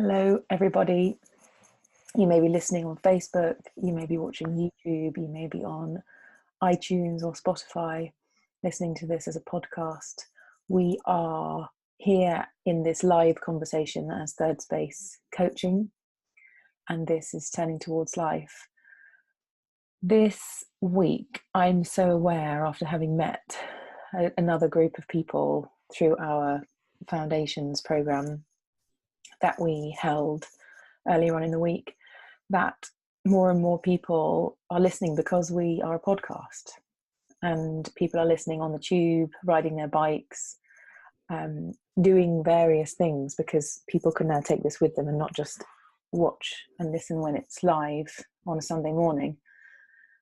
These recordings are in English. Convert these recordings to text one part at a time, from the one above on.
Hello, everybody. You may be listening on Facebook, you may be watching YouTube, you may be on iTunes or Spotify, listening to this as a podcast. We are here in this live conversation as Thirdspace coaching, and this is Turning Towards Life. This week, I'm so aware, after having met another group of people through our Foundations program that we held earlier on in the week, that more and more people are listening because we are a podcast, and people are listening on the tube, riding their bikes, doing various things, because people can now take this with them and not just watch and listen when it's live on a Sunday morning.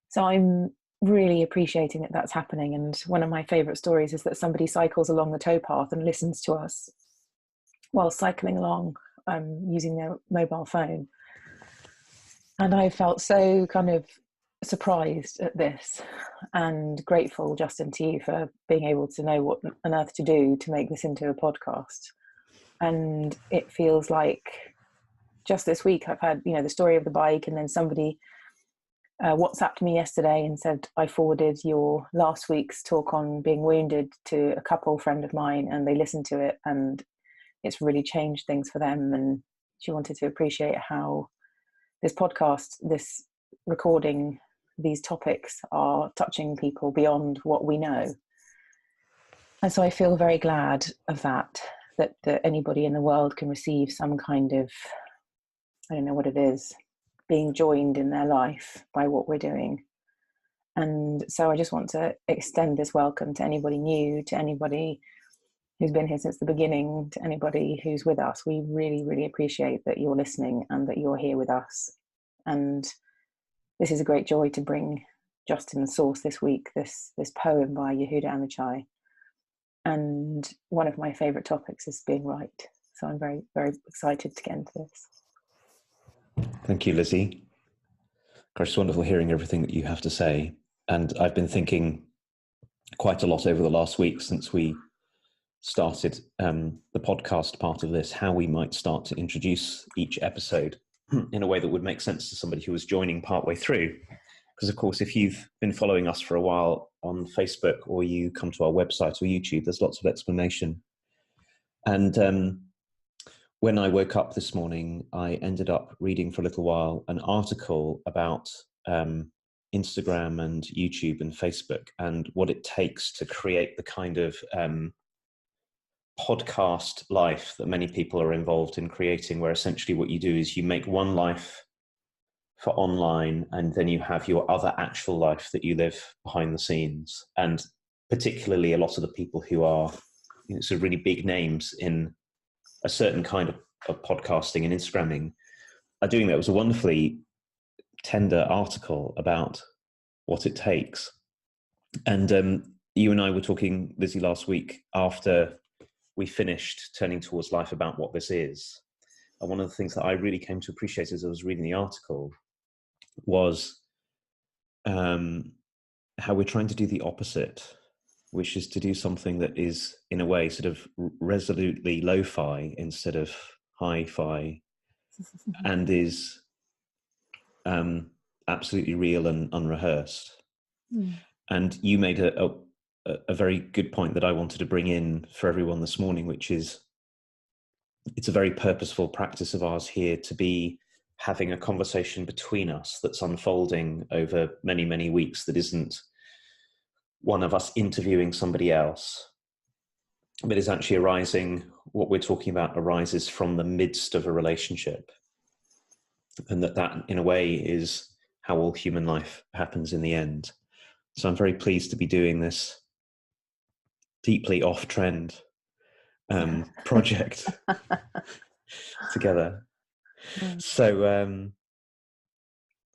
So I'm really appreciating that that's happening. And one of my favourite stories is that somebody cycles along the towpath and listens to us while cycling along, using their mobile phone. And I felt so kind of surprised at this, and grateful, Justin, to you for being able to know what on earth to do to make this into a podcast. And it feels like just this week I've had, the story of the bike, and then somebody WhatsApped me yesterday and said, I forwarded your last week's talk on being wounded to a couple friend of mine, and they listened to it and it's really changed things for them. And she wanted to appreciate how this podcast, this recording, these topics are touching people beyond what we know. And so I feel very glad of that anybody in the world can receive some kind of, I don't know what it is, being joined in their life by what we're doing. And so I just want to extend this welcome to anybody new, to anybody who's been here since the beginning, to anybody who's with us. We really, really appreciate that you're listening and that you're here with us. And this is a great joy to bring Justin's source this week, this poem by Yehuda Amichai. And one of my favourite topics is being right. So I'm very, very excited to get into this. Thank you, Lizzie. It's wonderful hearing everything that you have to say. And I've been thinking quite a lot over the last week since we started the podcast part of this, how we might start to introduce each episode in a way that would make sense to somebody who was joining partway through. Because, of course, if you've been following us for a while on Facebook, or you come to our website or YouTube, there's lots of explanation. And when I woke up this morning, I ended up reading for a little while an article about Instagram and YouTube and Facebook, and what it takes to create the kind of podcast life that many people are involved in creating, where essentially what you do is you make one life for online, and then you have your other actual life that you live behind the scenes. And particularly a lot of the people who are sort of really big names in a certain kind of podcasting and Instagramming are doing that. It was a wonderfully tender article about what it takes. And you and I were talking, Lizzie, last week after we finished Turning Towards Life about what this is. And one of the things that I really came to appreciate as I was reading the article was how we're trying to do the opposite, which is to do something that is, in a way, sort of resolutely lo-fi instead of hi-fi, and is absolutely real and unrehearsed. And you made a very good point that I wanted to bring in for everyone this morning, which is it's a very purposeful practice of ours here to be having a conversation between us that's unfolding over many, many weeks, that isn't one of us interviewing somebody else, but is actually arising, what we're talking about arises from the midst of a relationship. And that in a way is how all human life happens in the end. So I'm very pleased to be doing this deeply off-trend project together. So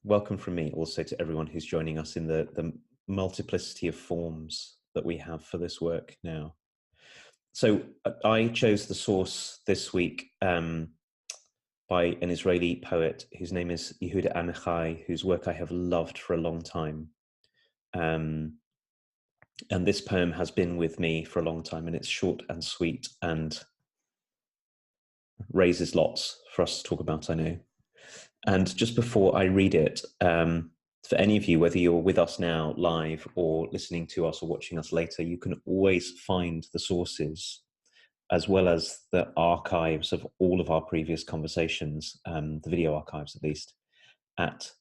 welcome from me also to everyone who's joining us in the multiplicity of forms that we have for this work now. So I chose the source this week by an Israeli poet whose name is Yehuda Amichai, whose work I have loved for a long time. And this poem has been with me for a long time, and it's short and sweet and raises lots for us to talk about, I know. And just before I read it, for any of you, whether you're with us now live or listening to us or watching us later, you can always find the sources as well as the archives of all of our previous conversations, the video archives at least, at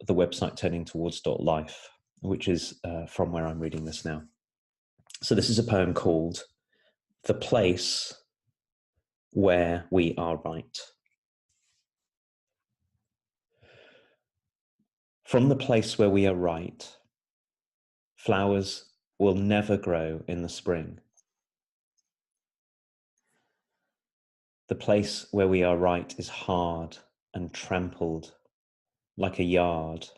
the website turningtowards.life, which is from where I'm reading this now. So this is a poem called The Place Where We Are Right. From the place where we are right, flowers will never grow in the spring. The place where we are right is hard and trampled like a yard.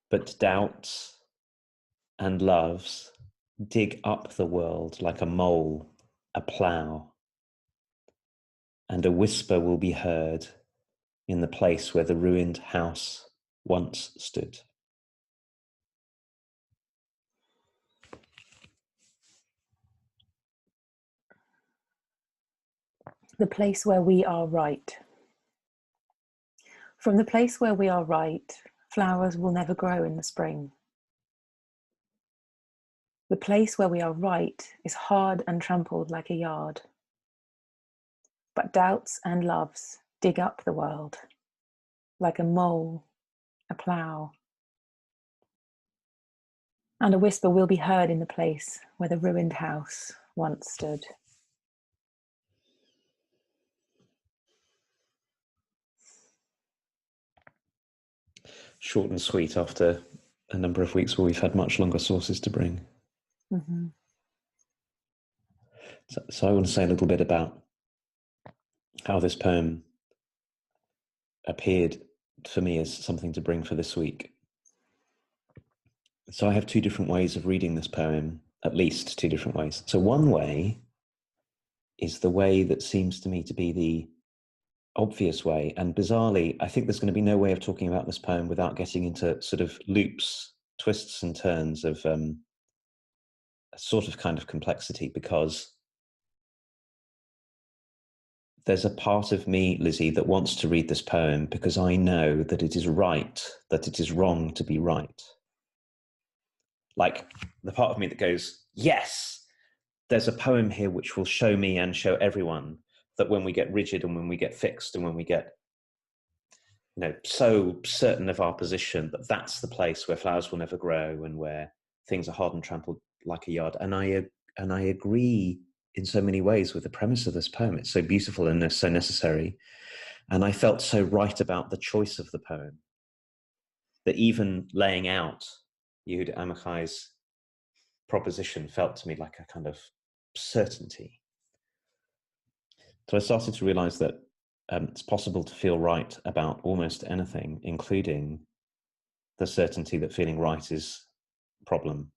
But doubts and loves dig up the world like a mole, a plough. And a whisper will be heard in the place where the ruined house once stood. The place where we are right. From the place where we are right, flowers will never grow in the spring. The place where we are right is hard and trampled like a yard. But doubts and loves dig up the world like a mole, a plough. And a whisper will be heard in the place where the ruined house once stood. Short and sweet after a number of weeks where we've had much longer sources to bring. Mm-hmm. So I want to say a little bit about how this poem appeared for me as something to bring for this week. So I have two different ways of reading this poem, at least two different ways. So one way is the way that seems to me to be the obvious way. And bizarrely, I think there's going to be no way of talking about this poem without getting into sort of loops, twists and turns of a sort of kind of complexity, because there's a part of me, Lizzie, that wants to read this poem because I know that it is right, that it is wrong to be right. Like the part of me that goes, yes, there's a poem here which will show me and show everyone that when we get rigid and when we get fixed and when we get, you know, so certain of our position, that that's the place where flowers will never grow and where things are hard and trampled like a yard. And I agree in so many ways with the premise of this poem. It's so beautiful and so necessary. And I felt so right about the choice of the poem that even laying out Yehuda Amichai's proposition felt to me like a kind of certainty. So I started to realize that it's possible to feel right about almost anything, including the certainty that feeling right is a problem.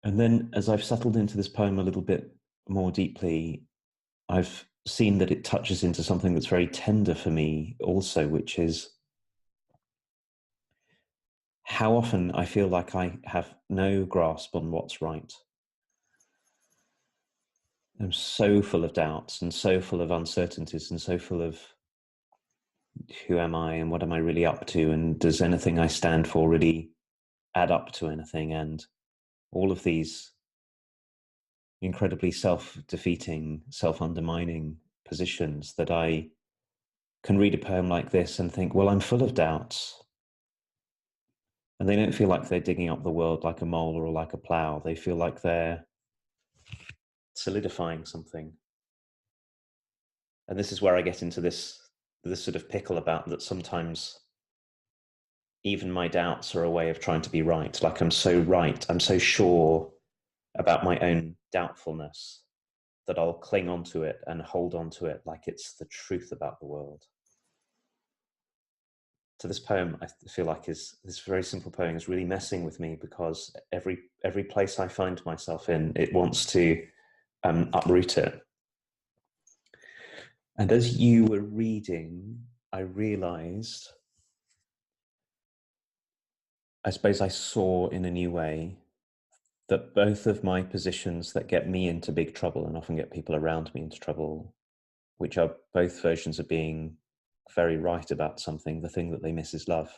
And then as I've settled into this poem a little bit more deeply, I've seen that it touches into something that's very tender for me also, which is how often I feel like I have no grasp on what's right. I'm so full of doubts and so full of uncertainties and so full of who am I and what am I really up to, and does anything I stand for really add up to anything, and all of these incredibly self-defeating, self-undermining positions that I can read a poem like this and think, well, I'm full of doubts. And they don't feel like they're digging up the world like a mole or like a plough. They feel like they're solidifying something. And this is where I get into this sort of pickle about that sometimes even my doubts are a way of trying to be right. Like I'm so right, I'm so sure about my own doubtfulness that I'll cling onto it and hold onto it like it's the truth about the world. So this poem, I feel like, is this very simple poem is really messing with me, because every place I find myself in, it wants to uproot it. And as you were reading, I realized, I suppose I saw in a new way that both of my positions that get me into big trouble and often get people around me into trouble, which are both versions of being very right about something, the thing that they miss is love.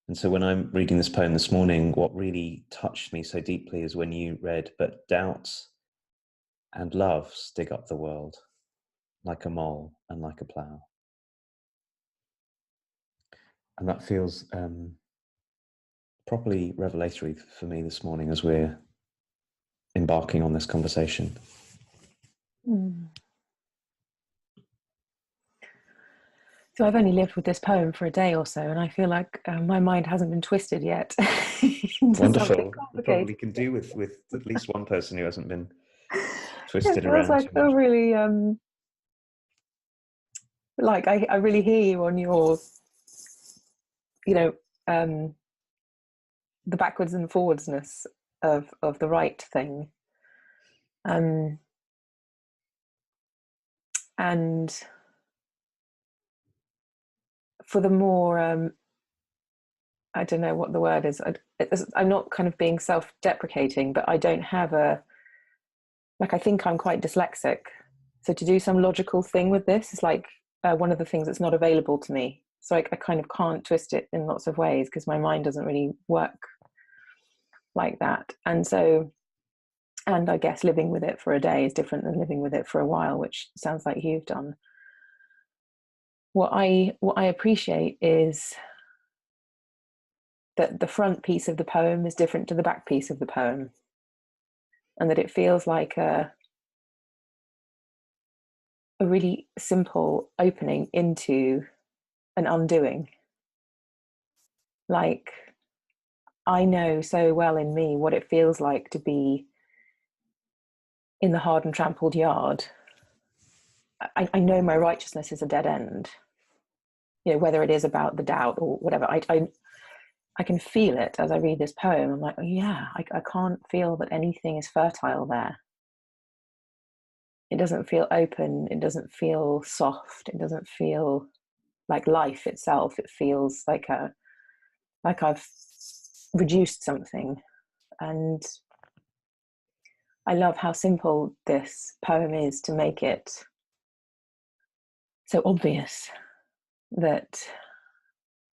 And so when I'm reading this poem this morning, what really touched me so deeply is when you read, "But doubts and loves dig up the world like a mole and like a plough." And that feels properly revelatory for me this morning as we're embarking on this conversation. So I've only lived with this poem for a day or so, and I feel like my mind hasn't been twisted yet into something Wonderful. We complicated. probably can do with at least one person who hasn't been It twisted feels around like too a much. really like I really hear you on your, the backwards and forwardsness of the right thing, and for the more I don't know what the word is. I'm not kind of being self-deprecating, but I don't have I think I'm quite dyslexic. So to do some logical thing with this is like one of the things that's not available to me. So I kind of can't twist it in lots of ways because my mind doesn't really work like that. And I guess living with it for a day is different than living with it for a while, which sounds like you've done. What I appreciate is that the front piece of the poem is different to the back piece of the poem, and that it feels like a really simple opening into an undoing. Like, I know so well in me what it feels like to be in the hard and trampled yard. I know my righteousness is a dead end, whether it is about the doubt or whatever. I can feel it as I read this poem. I'm like, oh yeah, I can't feel that anything is fertile there. It doesn't feel open. It doesn't feel soft. It doesn't feel like life itself. It feels like I've reduced something. And I love how simple this poem is to make it so obvious that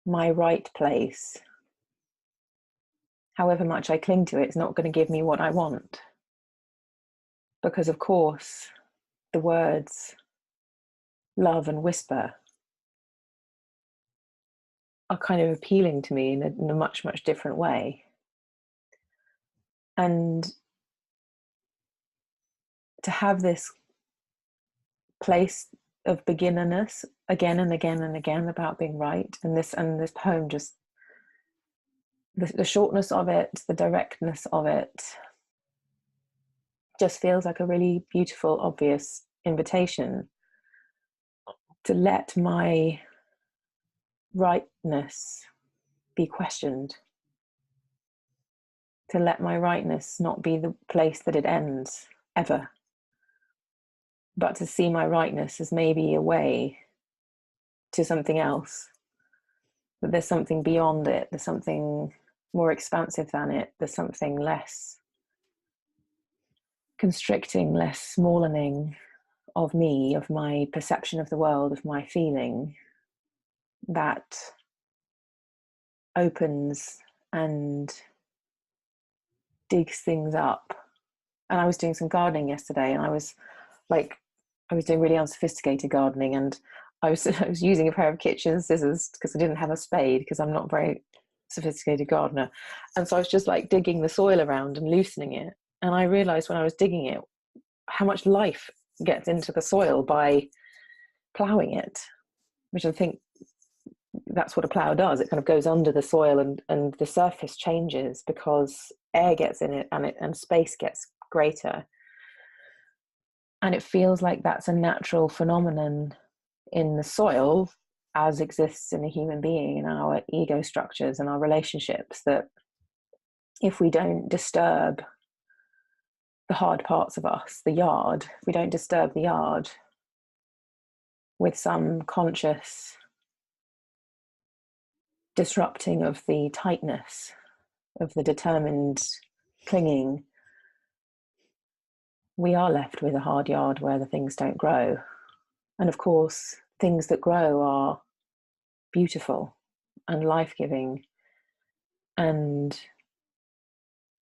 my right place, however much I cling to it, is not going to give me what I want. Because, of course, the words love and whisper are kind of appealing to me in a much, much different way. And to have this place of beginnerness again and again and again about being right, and this poem, just the shortness of it, the directness of it, just feels like a really beautiful, obvious invitation to let my rightness be questioned, to let my rightness not be the place that it ends ever, but to see my rightness as maybe a way to something else, that there's something beyond it, there's something more expansive than it, there's something less constricting, less smallening of me, of my perception of the world, of my feeling, that opens and digs things up. And I was doing some gardening yesterday, and I was doing really unsophisticated gardening, and I was using a pair of kitchen scissors because I didn't have a spade because I'm not a very sophisticated gardener. And so I was just like digging the soil around and loosening it. And I realized when I was digging it how much life gets into the soil by ploughing it, which I think that's what a plough does. It kind of goes under the soil, and the surface changes because air gets in it, and space gets greater. And it feels like that's a natural phenomenon in the soil as exists in a human being, in our ego structures and our relationships, that if we don't disturb the hard parts of us, the yard, if we don't disturb the yard with some conscious disrupting of the tightness of the determined clinging, we are left with a hard yard where the things don't grow. And of course, things that grow are beautiful and life-giving, and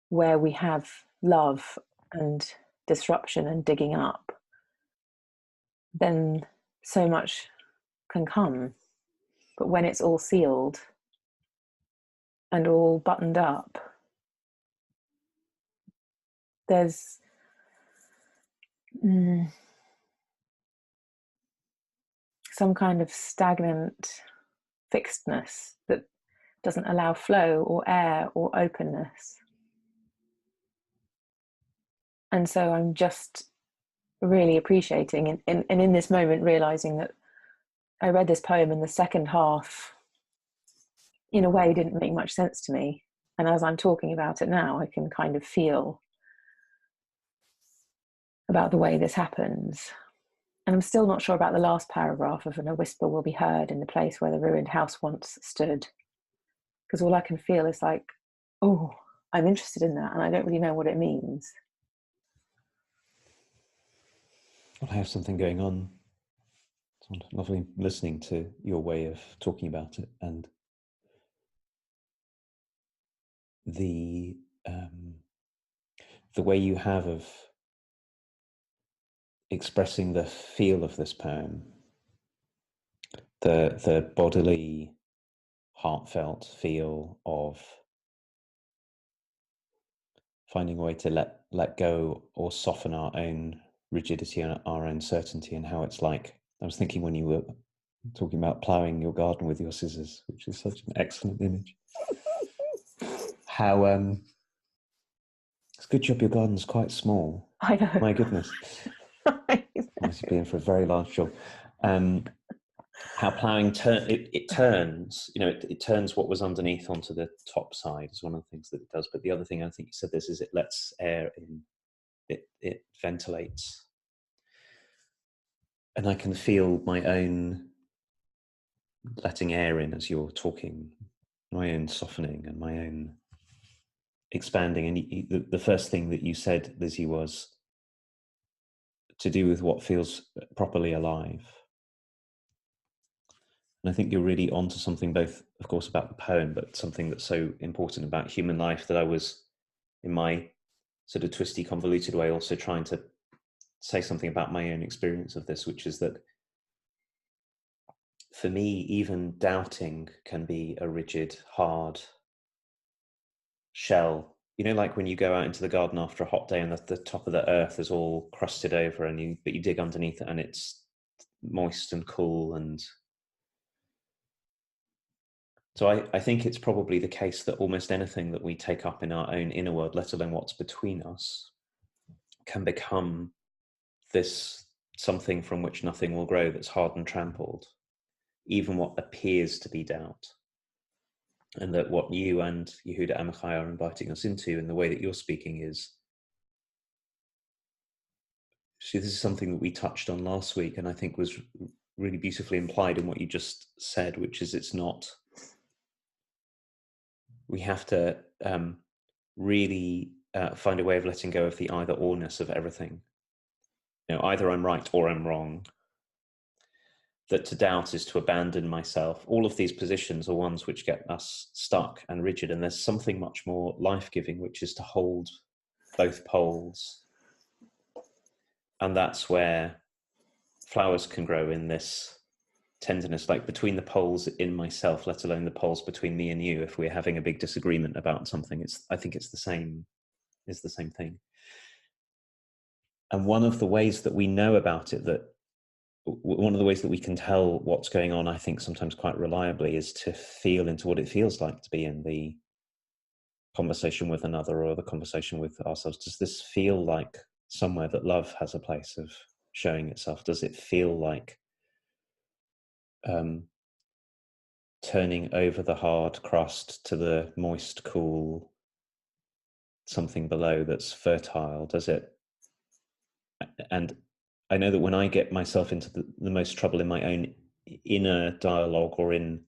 where we have love and disruption and digging up, then so much can come. But when it's all sealed and all buttoned up, there's some kind of stagnant fixedness that doesn't allow flow or air or openness. And so I'm just really appreciating and in this moment realizing that I read this poem and the second half in a way didn't make much sense to me. And as I'm talking about it now, I can kind of feel about the way this happens. And I'm still not sure about the last paragraph of "and a whisper will be heard in the place where the ruined house once stood." Because all I can feel is like, oh, I'm interested in that and I don't really know what it means. Well, I have something going on. It's lovely listening to your way of talking about it, and the way you have of expressing the feel of this poem, the bodily, heartfelt feel of finding a way to let go or soften our own rigidity and our own certainty, and how it's like, I was thinking when you were talking about ploughing your garden with your scissors, which is such an excellent image, how it's a good job your garden's quite small. I know. My goodness. Must be in for a very large job. How ploughing it turns, it turns what was underneath onto the top side is one of the things that it does. But the other thing I think you said this is it lets air in, it ventilates. And I can feel my own letting air in as you're talking, my own softening and my own expanding. And the first thing that you said, Lizzie, was to do with what feels properly alive. And I think you're really onto something, both, of course, about the poem, but something that's so important about human life that I was, in my sort of twisty, convoluted way, also trying to say something about my own experience of this, which is that for me, even doubting can be a rigid, hard shell. Like when you go out into the garden after a hot day and the top of the earth is all crusted over, but you dig underneath it and it's moist and cool. And so I think it's probably the case that almost anything that we take up in our own inner world, let alone what's between us, can become this something from which nothing will grow, that's hard and trampled, even what appears to be doubt. And that what you and Yehuda Amichai are inviting us into in the way that you're speaking is, see, this is something that we touched on last week and I think was really beautifully implied in what you just said, which is it's not, we have to really find a way of letting go of the either orness of everything. Either I'm right or I'm wrong. That to doubt is to abandon myself. All of these positions are ones which get us stuck and rigid. And there's something much more life-giving, which is to hold both poles. And that's where flowers can grow, in this tenderness, like between the poles in myself, let alone the poles between me and you. If we're having a big disagreement about something, I think it's the same thing. And one of the ways that we know about it, that one of the ways that we can tell what's going on, I think sometimes quite reliably, is to feel into what it feels like to be in the conversation with another or the conversation with ourselves. Does this feel like somewhere that love has a place of showing itself? Does it feel like turning over the hard crust to the moist, cool something below that's fertile? Does it? And I know that when I get myself into the most trouble in my own inner dialogue or in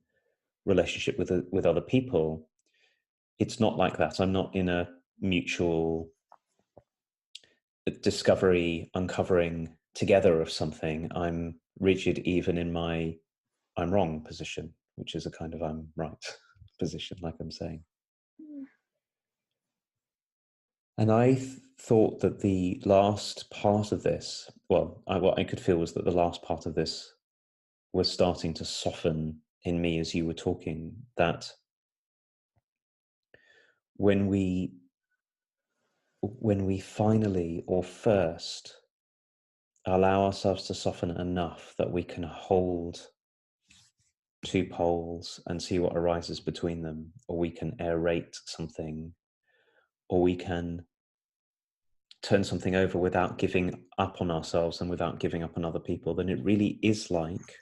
relationship with other people, it's not like that. I'm not in a mutual discovery, uncovering together of something. I'm rigid even in my I'm wrong position, which is a kind of I'm right position, like I'm saying. And I thought that the last part of this, what I could feel was that the last part of this was starting to soften in me as you were talking, that when we finally or first allow ourselves to soften enough that we can hold two poles and see what arises between them, or we can aerate something, or we can turn something over without giving up on ourselves and without giving up on other people, then it really is like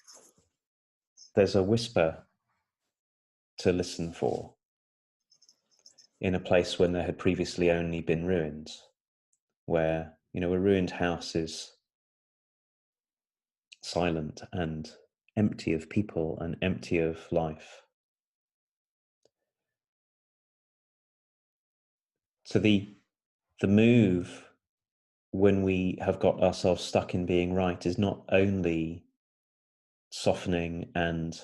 there's a whisper to listen for in a place when there had previously only been ruins, where, a ruined house is silent and empty of people and empty of life. So the move when we have got ourselves stuck in being right is not only softening and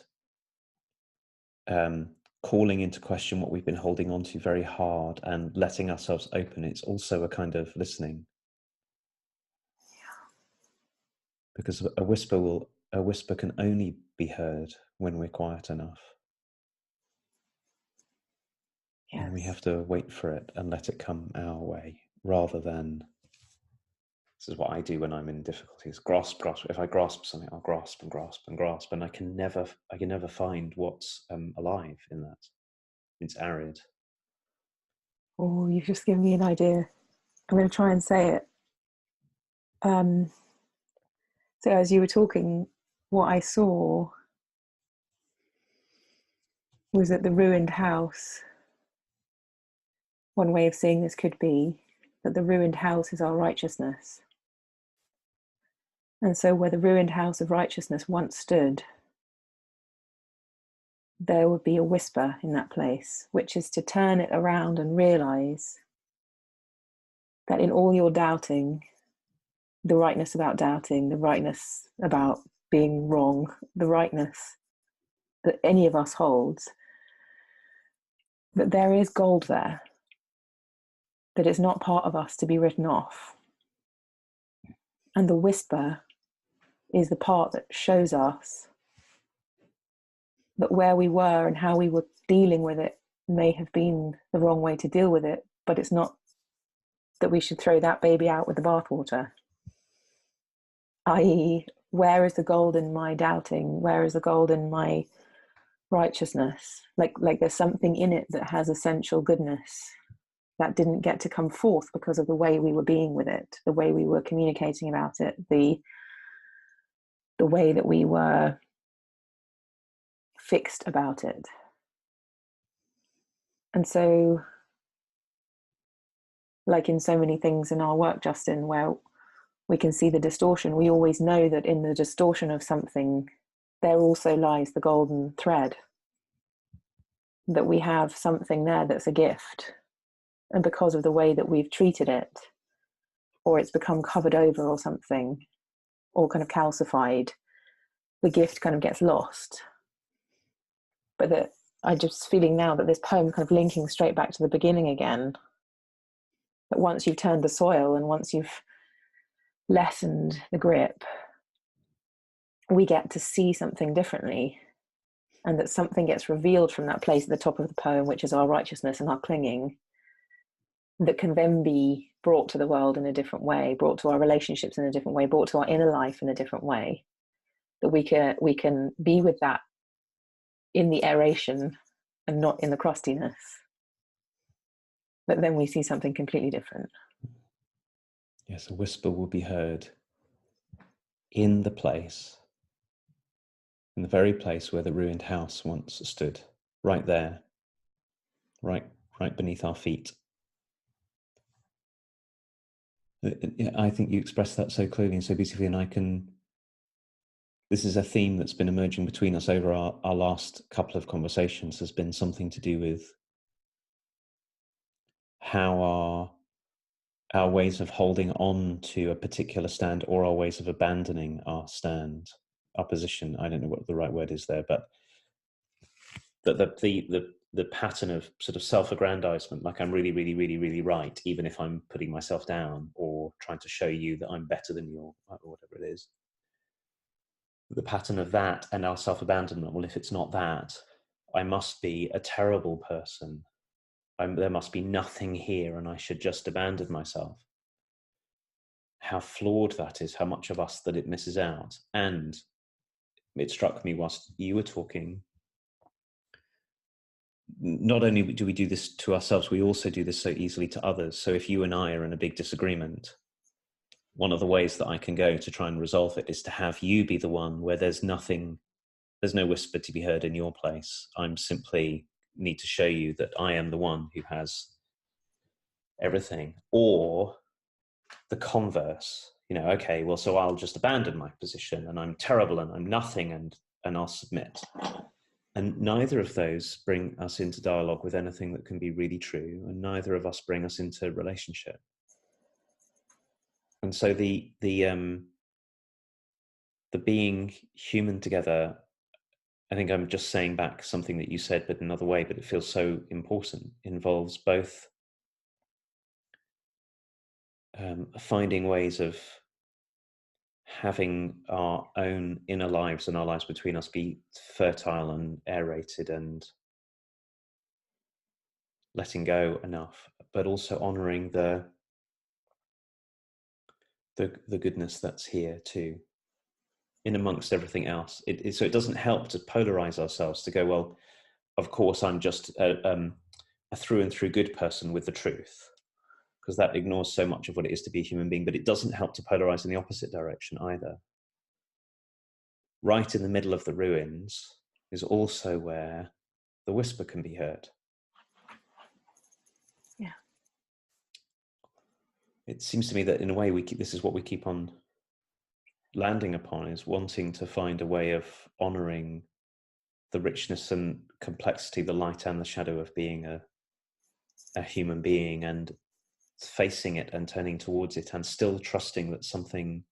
calling into question what we've been holding on to very hard and letting ourselves open. It's also a kind of listening. Because a whisper can only be heard when we're quiet enough. Yes. And we have to wait for it and let it come our way, rather than, this is what I do when I'm in difficulties, grasp. If I grasp something, I'll grasp and grasp and grasp, and I can never find what's alive in that. It's arid. Oh, you've just given me an idea. I'm going to try and say it. So as you were talking, what I saw was that the ruined house, one way of seeing this could be that the ruined house is our righteousness. And so where the ruined house of righteousness once stood, there would be a whisper in that place, which is to turn it around and realize that in all your doubting, the rightness about doubting, the rightness about being wrong, the rightness that any of us holds, that there is gold there, that it's not part of us to be written off. And the whisper is the part that shows us that where we were and how we were dealing with it may have been the wrong way to deal with it, but it's not that we should throw that baby out with the bathwater. I.e., where is the gold in my doubting? Where is the gold in my righteousness? Like there's something in it that has essential goodness that didn't get to come forth because of the way we were being with it, the way we were communicating about it, the way that we were fixed about it. And so, like in so many things in our work, Justin, where we can see the distortion, we always know that in the distortion of something, there also lies the golden thread, that we have something there that's a gift. And because of the way that we've treated it, or it's become covered over or something, or kind of calcified, the gift kind of gets lost. But that I'm just feeling now that this poem kind of linking straight back to the beginning again, that once you've turned the soil and once you've lessened the grip, we get to see something differently, and that something gets revealed from that place at the top of the poem, which is our righteousness and our clinging, that can then be brought to the world in a different way, brought to our relationships in a different way, brought to our inner life in a different way, that we can be with that in the aeration and not in the crustiness. But then we see something completely different. Yes, a whisper will be heard in the place, in the very place where the ruined house once stood, right there, right beneath our feet. I think you expressed that so clearly and so beautifully, and this is a theme that's been emerging between us over our last couple of conversations, has been something to do with how our ways of holding on to a particular stand, or our ways of abandoning our stand, our position, I don't know what the right word is there, but the pattern of sort of self-aggrandizement, like I'm really, really, really, really right, even if I'm putting myself down or trying to show you that I'm better than you, or whatever it is. The pattern of that and our self-abandonment, well, if it's not that, I must be a terrible person. There must be nothing here and I should just abandon myself. How flawed that is, how much of us that it misses out. And it struck me whilst you were talking, not only do we do this to ourselves, we also do this so easily to others. So if you and I are in a big disagreement, one of the ways that I can go to try and resolve it is to have you be the one where there's no whisper to be heard in your place. I'm simply need to show you that I am the one who has everything. Or the converse, okay, well, so I'll just abandon my position and I'm terrible and I'm nothing and I'll submit. And neither of those bring us into dialogue with anything that can be really true, and neither of us bring us into relationship. And so the being human together, I think I'm just saying back something that you said, but another way, but it feels so important, involves both finding ways of having our own inner lives and our lives between us be fertile and aerated and letting go enough, but also honoring the goodness that's here too, in amongst everything else. So it doesn't help to polarize ourselves to go, well, of course I'm just a through and through good person with the truth, because that ignores so much of what it is to be a human being. But it doesn't help to polarize in the opposite direction either. Right in the middle of the ruins is also where the whisper can be heard. Yeah. It seems to me that in a way this is what we keep on landing upon, is wanting to find a way of honoring the richness and complexity, the light and the shadow of being a human being, and facing it and turning towards it, and still trusting that something,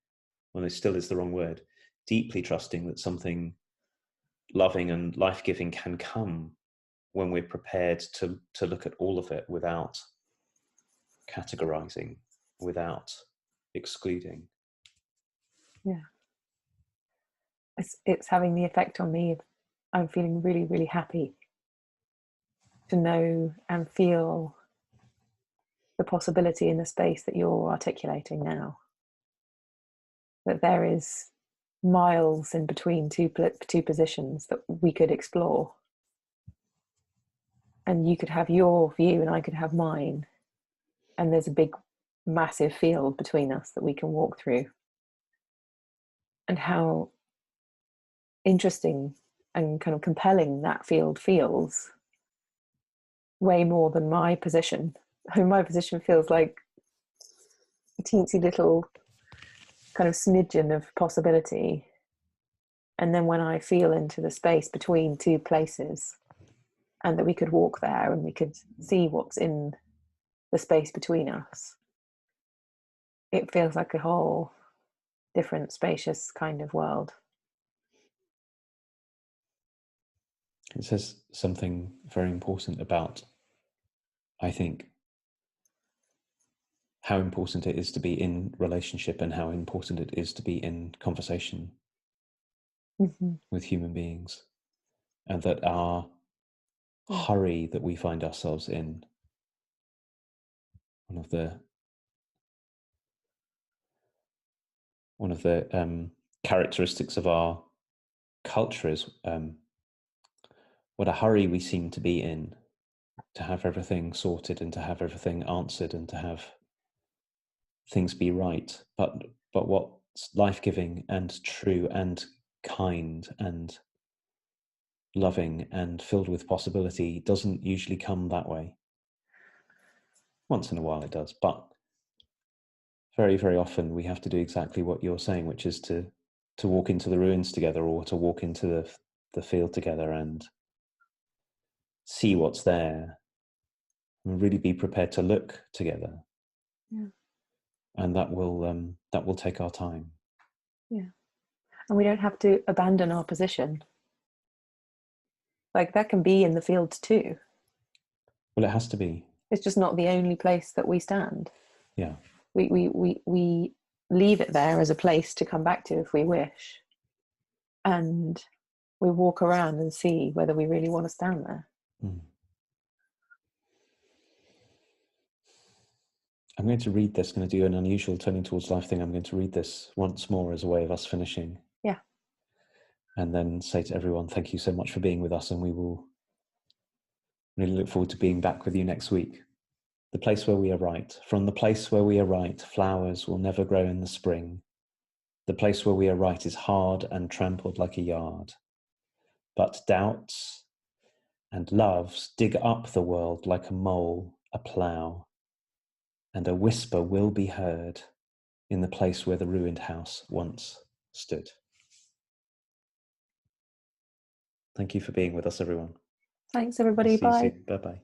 well, it still is the wrong word, deeply trusting that something loving and life-giving can come when we're prepared to look at all of it without categorizing, without excluding. Yeah. It's having the effect on me of I'm feeling really, really happy to know and feel the possibility in the space that you're articulating now. That there is miles in between two positions that we could explore. And you could have your view and I could have mine. And there's a big, massive field between us that we can walk through. And how interesting and kind of compelling that field feels, way more than my position. My position feels like a teensy little kind of smidgen of possibility. And then when I feel into the space between two places, and that we could walk there and we could see what's in the space between us, it feels like a whole different, spacious kind of world. It says something very important about, I think, how important it is to be in relationship and how important it is to be in conversation with human beings. And that our hurry that we find ourselves in, one of the characteristics of our culture is what a hurry we seem to be in, to have everything sorted and to have everything answered and to have things be right. But what's life-giving and true and kind and loving and filled with possibility doesn't usually come that way. Once in a while it does, but very, very often we have to do exactly what you're saying, which is to walk into the ruins together, or to walk into the field together and see what's there, and really be prepared to look together. Yeah. And that will take our time. Yeah. And we don't have to abandon our position. Like, that can be in the fields too. Well, it has to be. It's just not the only place that we stand. Yeah. We leave it there as a place to come back to if we wish. And we walk around and see whether we really want to stand there. Mm. I'm going to read this, going to do an unusual turning towards life thing. I'm going to read this once more as a way of us finishing. Yeah. And then say to everyone, thank you so much for being with us. And we will really look forward to being back with you next week. The place where we are right. From the place where we are right, flowers will never grow in the spring. The place where we are right is hard and trampled like a yard. But doubts and loves dig up the world like a mole, a plough. And a whisper will be heard in the place where the ruined house once stood. Thank you for being with us, everyone. Thanks, everybody. See you Bye. soon. Bye-bye.